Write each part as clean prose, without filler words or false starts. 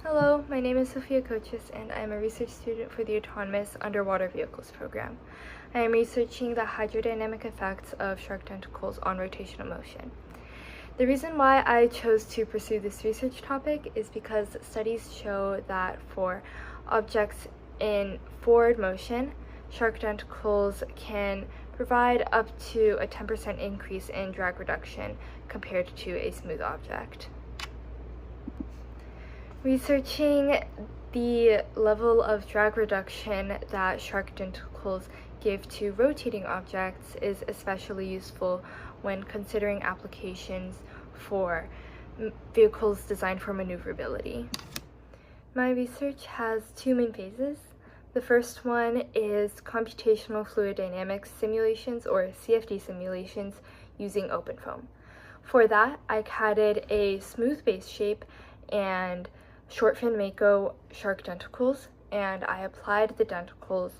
Hello, my name is Sophia Cochis and I am a research student for the Autonomous Underwater Vehicles program. I am researching the hydrodynamic effects of shark tentacles on rotational motion. The reason why I chose to pursue this research topic is because studies show that for objects in forward motion, shark tentacles can provide up to a 10% increase in drag reduction compared to a smooth object. Researching the level of drag reduction that shark tentacles give to rotating objects is especially useful when considering applications for vehicles designed for maneuverability. My research has two main phases. The first one is computational fluid dynamics simulations, or CFD simulations, using OpenFOAM. For that, I CAD'd a smooth base shape and short fin mako shark tentacles, and I applied the tentacles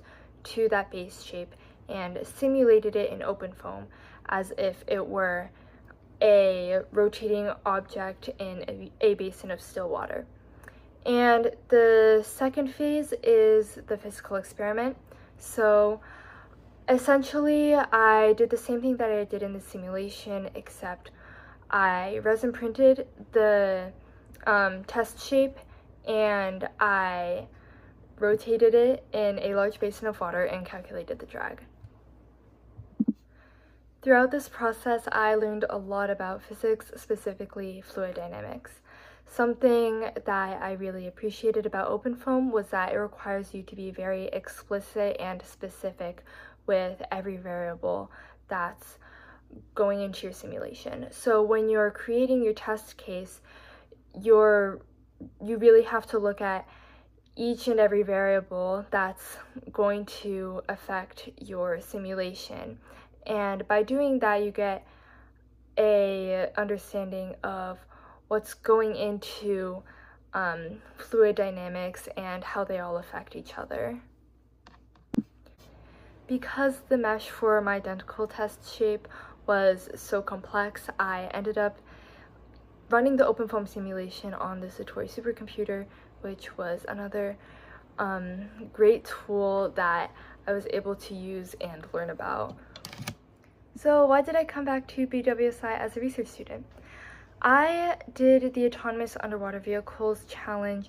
to that base shape and simulated it in OpenFOAM as if it were a rotating object in a basin of still water. And the second phase is the physical experiment. So essentially, I did the same thing that I did in the simulation, except I resin printed the test shape and I rotated it in a large basin of water and calculated the drag. Throughout this process, I learned a lot about physics, specifically fluid dynamics. Something that I really appreciated about OpenFOAM was that it requires you to be very explicit and specific with every variable that's going into your simulation. So when you're creating your test case, you really have to look at each and every variable that's going to affect your simulation. And by doing that, you get a understanding of what's going into fluid dynamics and how they all affect each other. Because the mesh for my identical test shape was so complex, I ended up running the OpenFOAM simulation on the Satori supercomputer, which was another great tool that I was able to use and learn about. So why did I come back to BWSI as a research student? I did the Autonomous Underwater Vehicles Challenge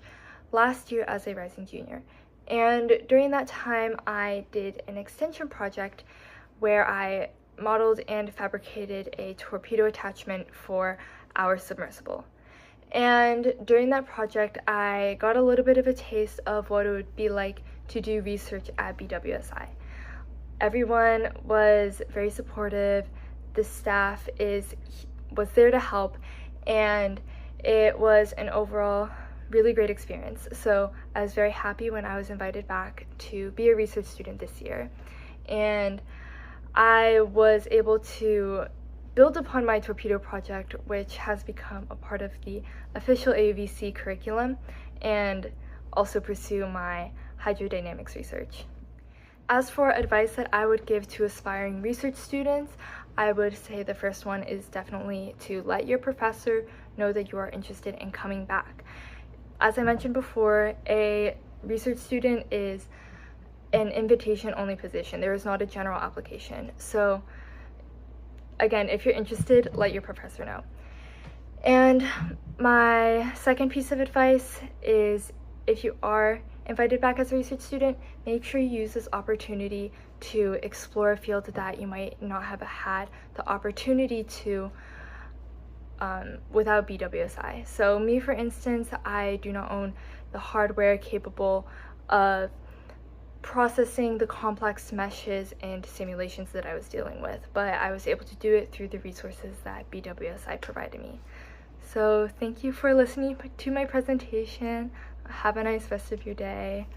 last year as a rising junior, and during that time I did an extension project where I modeled and fabricated a torpedo attachment for our submersible. And during that project, I got a little bit of a taste of what it would be like to do research at BWSI. Everyone was very supportive, the staff was there to help, and it was an overall really great experience. So I was very happy when I was invited back to be a research student this year. And I was able to build upon my torpedo project, which has become a part of the official AUVC curriculum, and also pursue my hydrodynamics research. As for advice that I would give to aspiring research students, I would say the first one is definitely to let your professor know that you are interested in coming back. As I mentioned before, a research student is an invitation-only position. There is not a general application. So again, if you're interested, let your professor know. And my second piece of advice is, if you are invited back as a research student, make sure you use this opportunity to explore a field that you might not have had the opportunity to without BWSI. So me, for instance, I do not own the hardware capable of processing the complex meshes and simulations that I was dealing with, but I was able to do it through the resources that BWSI provided me. So thank you for listening to my presentation. Have a nice rest of your day.